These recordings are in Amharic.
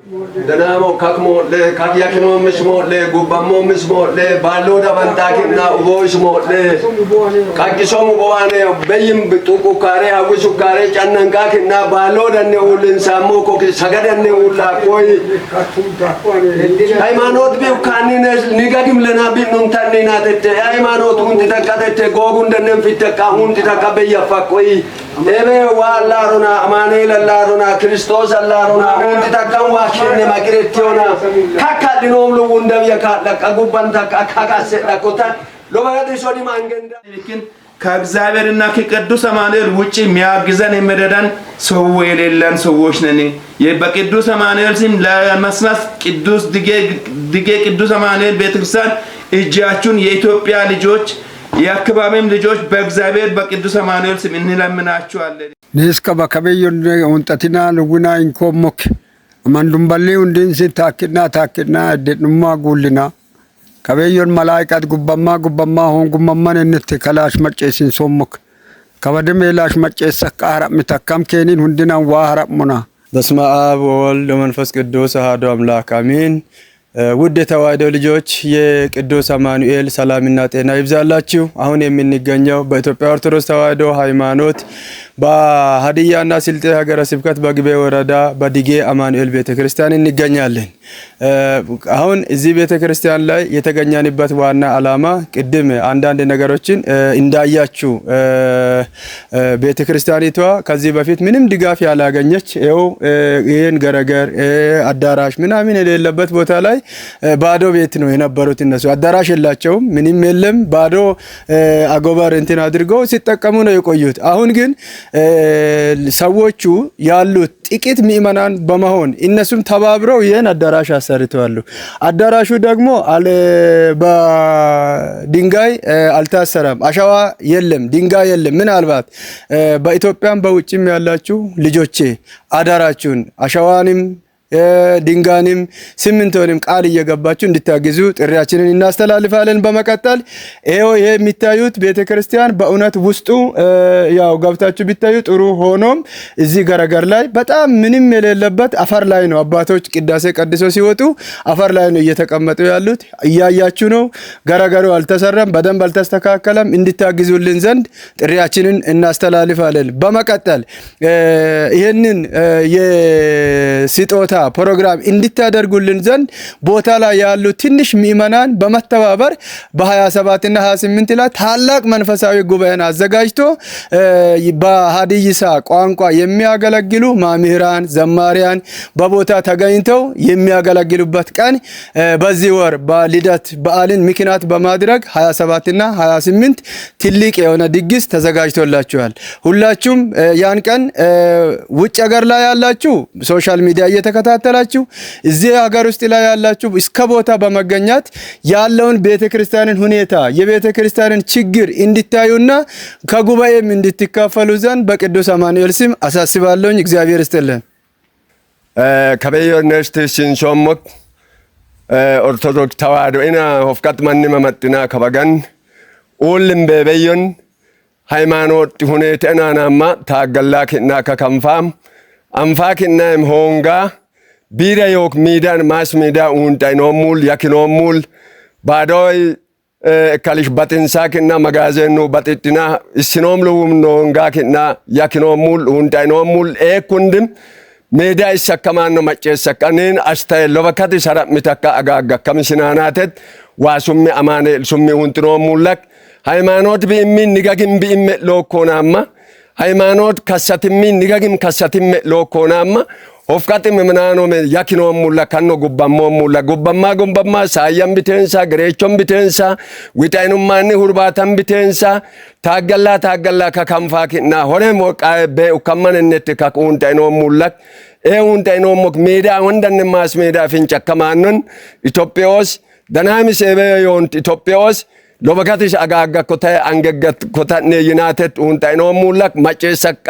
Danamo kakmo le kakyakino mismo le gubamo mismo le baloda bantakina uboismo le kakisomu boane beyim bituku kare awisu kare channanga kina baloda ne ulin samo ko sagada ne ulla koy haymanot bi kanine nigagim lena bi nuntanina tete haymanot unti takate gogunde nem fitta ka unti takabeya fakoy ebe wala rona amane la rona Christos alla rona unti takwa ne magiretiona kaka dinomlu wundam yakala kagubanta kakase dakota lobagade sodi mangenda lekin ከእግዚአብሔርና ከቅዱስ አማኑኤል ውጪ የሚያግዘን የሚረዳን ሰው የሌለን ሰዎች ነን። በቅዱስ አማኑኤል ስም ለመስማት ድጌ ቅዱስ አማኑኤል ቤተክርስቲያን እጃችሁን የኢትዮጵያ ልጆች የአካባቢም ልጆች በእግዚአብሔር በቅዱስ አማኑኤል ስም እንለምናችኋለን። ንስከ በከበዩን ወንጠቲና ልጉና እንኮሞክ መንዱምበሌ እንዲንሲ ታክና ደንማ ጉልና ከበዩን መላእክት ጉበማ ሆንጉመማን እንት ከላሽ መጨሲን ሶሙክ ከበደም የላሽ መጨስ ሰቃራ ምተከም ከኒን ሁንዲና ዋህራሙና በስመ አብ ወወልድ ወመንፈስ ቅዱስ አሐዱ አምላክ አሜን። ውድ የተዋሕዶ ልጆች የቅዱስ አማኑኤል ሰላምና ጤና ይብዛላችሁ። አሁን የምንገኘው በኢትዮጵያ ኦርቶዶክስ ተዋሕዶ ሃይማኖት በሀዲያና ስልጤ ሀገረ ስብከት በግቤ ወረዳ በድጌ አማኑኤል ቤተክርስቲያን እንገኛለን። አሁን እዚህ ቤተክርስቲያን ላይ የተገኘንበት ዋና ዓላማ ቅድም አንዳንድ ነገሮችን እንዳያችሁ ቤተክርስቲያኒቷ ከዚህ በፊት ምንም ድጋፍ ያላገኘች ይሄን ገረገር አዳራሽ ምናምን የሌለበት ቦታ ላይ ባዶ ቤት ነው የነበሩት። እነሱ አዳራሽ የላቸውም፣ ምንም የለም፣ ባዶ አጎበር እንትን አድርገው ሲጠቀሙ ነው የቆዩት። አሁን ግን ሰዎቹ ያሉት ጥቂት ምእመናን በመሆን እነሱም ተባብረው ይሄን አዳራሽ አሰርተዋል። አዳራሹ ደግሞ በድንጋይ አልታሰረም፣ አሸዋ የለም፣ ድንጋይ የለም። ምናልባት በኢትዮጵያም በውጭም ያላችሁ ልጆቼ አዳራችሁን አሸዋንም ድንጋይንም ሲሚንቶንም ቃል እየገባችሁ እንድታግዙ ጥሪያችንን እናስተላልፋለን። በመቀጠል ይሄ የሚታዩት ቤተክርስቲያን በእውነት ውስጡ ያው ገብታችሁ ቢታዩ ጥሩ ሆኖም እዚህ ገረገር ላይ በጣም ምንም የሌለበት አፈር ላይ ነው አባቶች ቅዳሴ ቀድሰው ሲወጡ አፈር ላይ ነው እየተቀመጡ ያሉት። እያያችሁ ነው። ገረገሩ አልተሰራም፣ በደንብ አልተስተካከለም። እንድታግዙልን ዘንድ ጥሪያችንን እናስተላልፋለን። በመቀጠል ይሄንን የስጦታ ፕሮግራም እንድታደርጉልን ዘንድ ቦታ ላይ ያሉ ትንሽ ምእመናን በመተባበር በ27 እና 28 ላይ ታላቅ መንፈሳዊ ጉባኤን አዘጋጅቶ በሀዲይሳ ቋንቋ የሚያገለግሉ መምህራን፣ ዘማሪያን በቦታ ተገኝተው የሚያገለግሉበት ቀን በዚህ ወር በልደት በዓልን ምክንያት በማድረግ 27 እና 28 ትልቅ የሆነ ድግስ ተዘጋጅቶላችኋል። ሁላችሁም ያን ቀን ውጭ ሀገር ላይ ያላችሁ ሶሻል ሚዲያ እየተከታተላችሁ እዚህ ሀገር ውስጥ ላይ ያላችሁ እስከ ቦታ በመገኘት ያለውን ቤተክርስቲያንን ሁኔታ የቤተክርስቲያንን ችግር እንድታዩና ከጉባኤም እንድትካፈሉ ዘንድ በቅዱስ አማኑኤል ስም አሳስባለሁ። እግዚአብሔር ይስጥልን። ከበዮነስት ሲንሶሞክ ኦርቶዶክስ ተዋሕዶ ኢና ሆፍቀት ማን መመጥና ከበገን ኡልም በበዮን ሃይማኖት ሁኔታናማ ታገላክና ከከንፋም አንፋክና ሆንጋ ቢራ ዮክ ሚዳን ማስ ሚዳ ኡንታይኖሙል ያኪኖሙል ባዶይ ካሊሽ ባቲንሳክና መጋዘኑ ባቲትና እስኖምሉም ኖንጋክና ያኪኖሙል ኡንታይኖሙል ኤኩንድም ሜዳ ይሰከማን ነው ማጨሰከኔን አስታይ ለበከት ሰራም ሚተካ አጋጋ ከምስናናተት ዋሱም አማኑኤል ሱም ኡንትኖሙልክ ሃይማኖት ቢሚን ንጋግም ቢም ሎኮናማ ሃይማኖት ከሰትሚ ንጋግም ከሰትም ሎኮናማ ሆፍቃትም ምናኖ ያኪኖሙላ ካኖ ጉባማ ሳያም ቢቴንሳ ግሬቾም ቢቴንሳ ዊታይኑማኒ ሁርባታም ቢቴንሳ ታገላ ከከንፋኪና ሆነም ወቃበ ከመንነት ከቁንታይኖሙላ ኤውንታይኖሙክ ሜዳ ወንደን ማስ ሜዳ ፍንጨከማኑን ኢትዮጵያስ ደናሚስ ኤበዮንት ኢትዮጵያስ ሎበካቲሽ አጋጋ ኮታ አንገገት ኮታኔ ዩናይትድ ኡንታይኖሙላክ ማጨሰቃ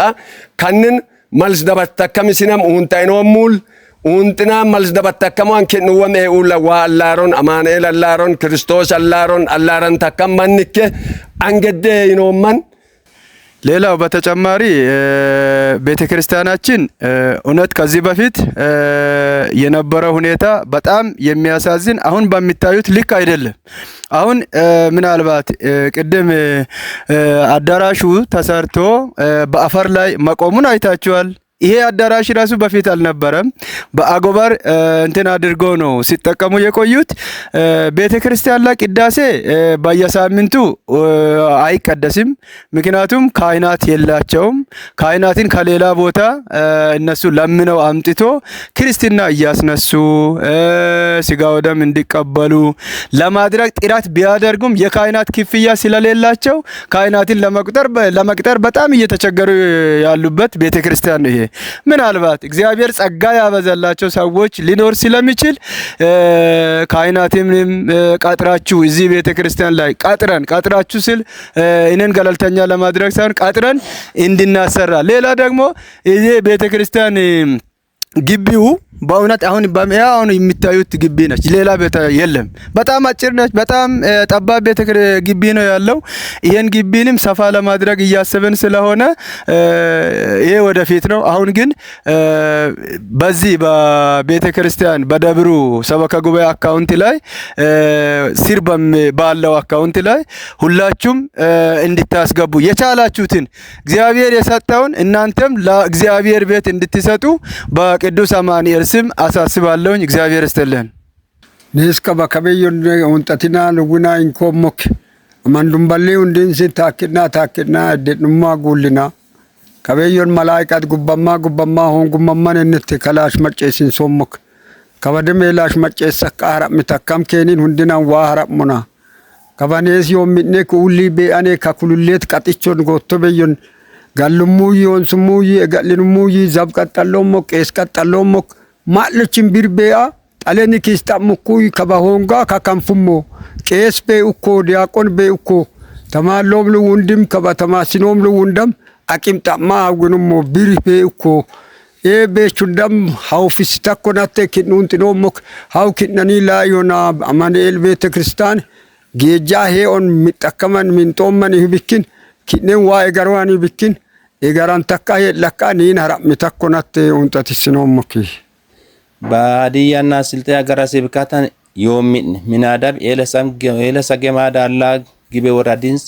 ካንን መልስ ደበተከም ሲነም ኡንታይኖሙል ኡንትና መልስ ደበተከማን ከንወም ኤኡላ ዋላሮን አማኑኤል አላሮን ክርስቶስ አላሮን ተከማንከ አንገደ ይኖማን ሌላው በተጨማሪ ቤተክርስቲያናችን እውነት ከዚህ በፊት የነበረው ሁኔታ በጣም የሚያሳዝን አሁን በሚታዩት ልክ አይደለም። አሁን ምናልባት ቅድም አዳራሹ ተሰርቶ በአፈር ላይ መቆሙን አይታችኋል። ይሄ አዳራሽ ራሱ በፊት አልነበረም። በአጎበር እንትን አድርጎ ነው ሲጠቀሙ የቆዩት። ቤተክርስቲያን ላይ ቅዳሴ በየሳምንቱ አይቀደስም። ምክንያቱም ካህናት የላቸውም። ካህናትን ከሌላ ቦታ እነሱ ለምነው አምጥቶ ክርስትና እያስነሱ ስጋ ወደም እንዲቀበሉ ለማድረግ ጥረት ቢያደርጉም የካህናት ክፍያ ስለሌላቸው ካህናትን ለመቅጠር በጣም እየተቸገሩ ያሉበት ቤተክርስቲያን ነው ይሄ። ምናልባት እግዚአብሔር ጸጋ ያበዛላቸው ሰዎች ሊኖር ስለሚችል ካህናትንም ቀጥራችሁ እዚህ ቤተክርስቲያን ላይ ቀጥራችሁ ስል እኔን ገለልተኛ ለማድረግ ሳይሆን ቀጥረን እንድናሰራ። ሌላ ደግሞ ይሄ ቤተክርስቲያን ግቢው በእውነት አሁን የሚታዩት ግቢ ነች። ሌላ ቤት የለም። በጣም አጭር ነች። በጣም ጠባብ ቤተ ግቢ ነው ያለው። ይሄን ግቢንም ሰፋ ለማድረግ እያሰብን ስለሆነ ይሄ ወደፊት ነው። አሁን ግን በዚህ በቤተ ክርስቲያን በደብሩ ሰበካ ጉባኤ አካውንት ላይ ስር ባለው አካውንት ላይ ሁላችሁም እንድታስገቡ የቻላችሁትን እግዚአብሔር የሰጠውን እናንተም ለእግዚአብሔር ቤት እንድትሰጡ በቅዱስ አማኑኤል ስም አሳስባለሁኝ። እግዚአብሔር ይስጥልን። ኔስከ በከበዮን ወንጠቲና ልጉና ኢንኮሞክ መንዱምበሌ እንዲንሲ ታክና እድንማ ጉልና ከበዮን መላእክት ጉበማ ሆንጉመማን እንት ከላሽ መጨሲን ሶሞክ ከበደም ላሽ መጨስ ሰቃራ ምተከም ኬኒን ሁንዲና ዋህራሙና ከበኔስ ዮምኔ ኩሊ በአኔ ከኩሉሌት ቀጥቾን ጎቶ በዮን ጋልሙይ ወንስሙይ ጋልሙይ ዘብ ቀጠሎሞክ ኤስ ቀጠሎሞክ ማለችን ቢርቤያ ጣለኒ ኪስታሙኩይ ከባሆንጋ ካካንፉሞ ቄስ በኡኮ ዲያቆን በኡኮ ተማሎም ለወንድም ከባተማሲኖም ለወንደም አቂምጣማ አጉንሞ ቢርቤ ኡኮ ቤቹንደም ሀውፊስ ተኮናቴ ኪኑንቲኖሞክ ሀው ኪነኒ ላዮና አማኑኤል ቤተ ክርስቲያን ጌጃ ሄኦን ሚጠከመን ሚንጦመን ይብኪን ኪነን ዋይ ገርዋኒ ብኪን ኤጋራን ተካ ለካ ኒን ሀራ ሚተኮናቴ ኡንጠቲስኖሞክ ባዲያና ስልጤ ሀገረ ስብከትን ዮሚን ሚናዳብ ኤለሰገማዳ አላ ግቤ ወራዲንስ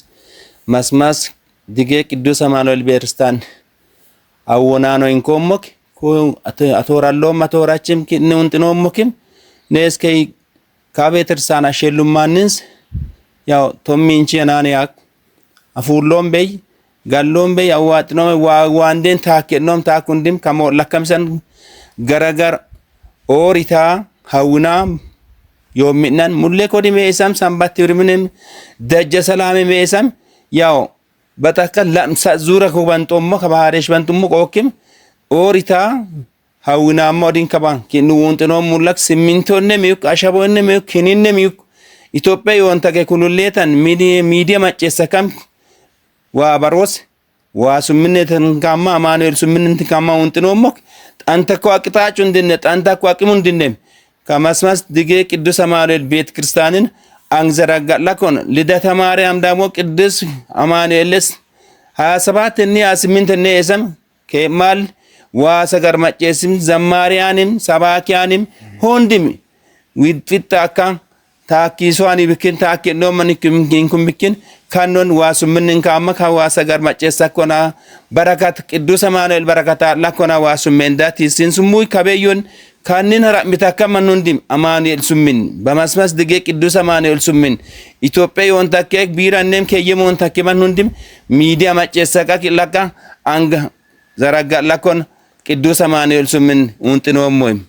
መስማስ ዲጌ ቅዱስ አማኑኤል ቤተክርስቲያን አወናኖ ኢንኮሞክ አቶራሎም አቶራችም ኪንውንጥኖሞክም ነስከይ ካቤተክርስቲያን አሸሉማንስ ያው ቶሚንቺ ናንያ አፉሎም በይ ጋሎም በይ አዋጥኖ ዋንዴን ታከኖም ታኩንዲም ከሞላከምሰን ገረገር ኦሪታ ሀውና ዮሚናን ሙሌ ኮዲ ሜሳም ሰንባት ይርምንም ደጀ ሰላም ሜሳም ያው በተከለ ለምሳ ዙረ ኮባንጦሞ ከባህሬሽ ባንጡሞ ቆኪም ኦሪታ ሀውና ሞዲን ከባን ኪኑንጥኖ ሙላክ ሲሚንቶነ ሚዩክ አሻቦነ ሚዩክ ኪኒነ ሚዩክ ኢትዮጵያ ይወንተከ ኩሉሌታን ሚዲያ ማጨሰከም ዋባሮስ ዋሱምነትን ካማ አማኑኤል ሱምነትን ካማ ወንጥኖሞክ አንተኮ አቅጣጩ እንደነ አንተኮ አቅሙ እንደነ ከመስማስ ዲጌ ቅዱስ አማኑኤል ቤተ ክርስቲያንን አንዘራጋላኮን ልደታ ማርያም ዳሞ ቅዱስ አማኑኤልስ 27 እና 28 እና የሰም ከማል ዋሰገር ማጨስም ዘማሪያንም ሰባኪያንም ሆንድም ዊጥጣካ ታኪሷኒ ብክን ታከኖ ማንኩም ጊንኩም ብክን ካኖን ዋሱምን ካማ ከዋሰገር ማጨሰኮና በረከት ቅዱስ አማኑኤል በረከታ ለኮና ዋሱመንዳት ሲንሱሙይ ከበዮን ካንን ራ ሚታከመን እንዲም አማኑኤል ሱምን በመስመስ ድጌ ቅዱስ አማኑኤል ሱምን ኢትዮጵያ ወንታከ ቢራንም ከየሞን ታከመን እንዲም ሚዲያ ማጨሰካ ለካ አንጋ ዘራጋ ለኮን ቅዱስ አማኑኤል ሱምን እንጥኖሞም